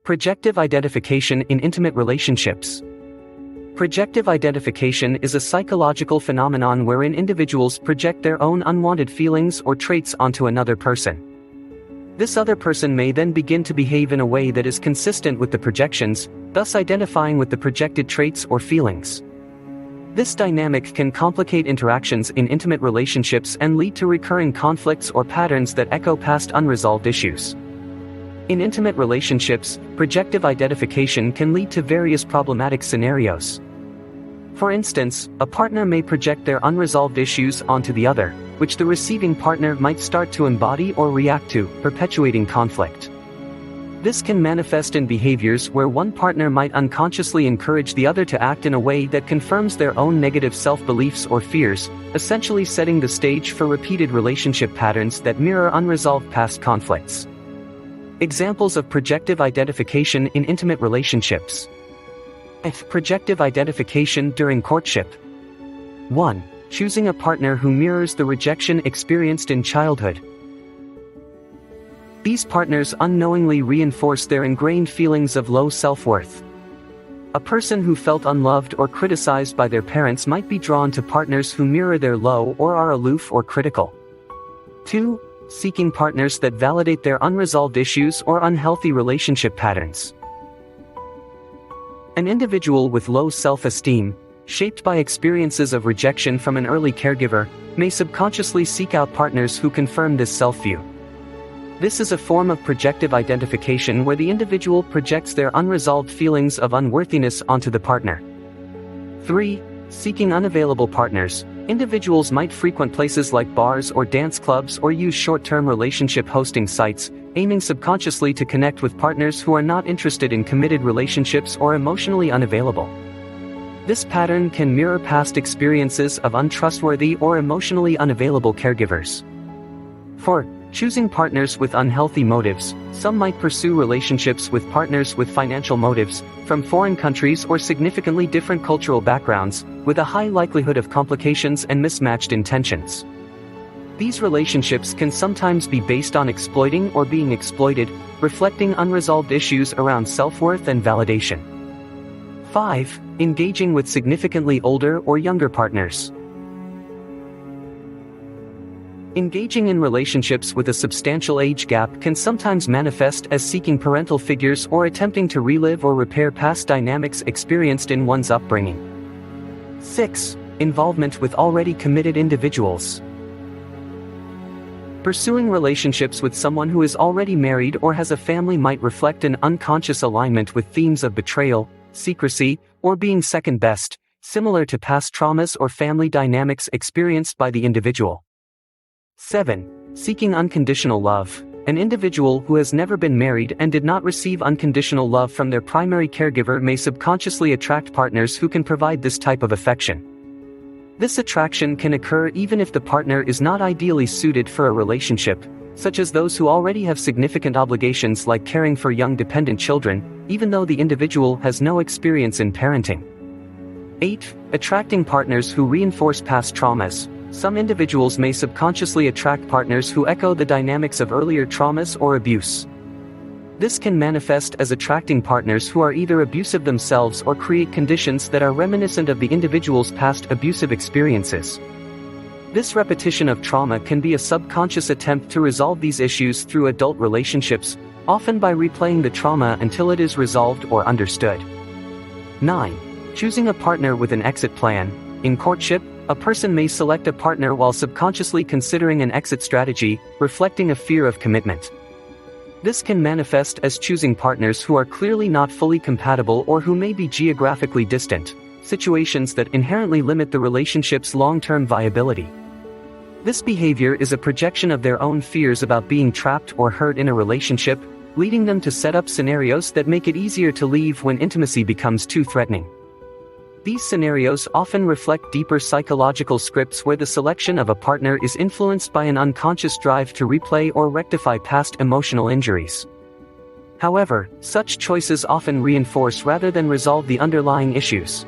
Projective identification in intimate relationships. Projective identification is a psychological phenomenon wherein individuals project their own unwanted feelings or traits onto another person. This other person may then begin to behave in a way that is consistent with the projections, thus identifying with the projected traits or feelings. This dynamic can complicate interactions in intimate relationships and lead to recurring conflicts or patterns that echo past unresolved issues. In intimate relationships, projective identification can lead to various problematic scenarios. For instance, a partner may project their unresolved issues onto the other, which the receiving partner might start to embody or react to, perpetuating conflict. This can manifest in behaviors where one partner might unconsciously encourage the other to act in a way that confirms their own negative self-beliefs or fears, essentially setting the stage for repeated relationship patterns that mirror unresolved past conflicts. Examples of projective identification in intimate relationships. Projective identification during courtship. 1. Choosing a partner who mirrors the rejection experienced in childhood. These partners unknowingly reinforce their ingrained feelings of low self-worth. A person who felt unloved or criticized by their parents might be drawn to partners who mirror their low or are aloof or critical. 2. Seeking partners that validate their unresolved issues or unhealthy relationship patterns. An individual with low self-esteem, shaped by experiences of rejection from an early caregiver, may subconsciously seek out partners who confirm this self-view. This is a form of projective identification where the individual projects their unresolved feelings of unworthiness onto the partner. 3. Seeking unavailable partners. Individuals might frequent places like bars or dance clubs or use short-term relationship hosting sites, aiming subconsciously to connect with partners who are not interested in committed relationships or emotionally unavailable. This pattern can mirror past experiences of untrustworthy or emotionally unavailable caregivers. 4. Choosing partners with unhealthy motives. Some might pursue relationships with partners with financial motives, from foreign countries or significantly different cultural backgrounds, with a high likelihood of complications and mismatched intentions. These relationships can sometimes be based on exploiting or being exploited, reflecting unresolved issues around self-worth and validation. 5. Engaging with significantly older or younger partners. Engaging in relationships with a substantial age gap can sometimes manifest as seeking parental figures or attempting to relive or repair past dynamics experienced in one's upbringing. 6. Involvement with already committed individuals. Pursuing relationships with someone who is already married or has a family might reflect an unconscious alignment with themes of betrayal, secrecy, or being second best, similar to past traumas or family dynamics experienced by the individual. 7. Seeking unconditional love. An individual who has never been married and did not receive unconditional love from their primary caregiver may subconsciously attract partners who can provide this type of affection. This attraction can occur even if the partner is not ideally suited for a relationship, such as those who already have significant obligations like caring for young dependent children, even though the individual has no experience in parenting. 8. Attracting partners who reinforce past traumas. Some individuals may subconsciously attract partners who echo the dynamics of earlier traumas or abuse. This can manifest as attracting partners who are either abusive themselves or create conditions that are reminiscent of the individual's past abusive experiences. This repetition of trauma can be a subconscious attempt to resolve these issues through adult relationships, often by replaying the trauma until it is resolved or understood. 9. Choosing a partner with an exit plan. In courtship, a person may select a partner while subconsciously considering an exit strategy, reflecting a fear of commitment. This can manifest as choosing partners who are clearly not fully compatible or who may be geographically distant, situations that inherently limit the relationship's long-term viability. This behavior is a projection of their own fears about being trapped or hurt in a relationship, leading them to set up scenarios that make it easier to leave when intimacy becomes too threatening. These scenarios often reflect deeper psychological scripts where the selection of a partner is influenced by an unconscious drive to replay or rectify past emotional injuries. However, such choices often reinforce rather than resolve the underlying issues.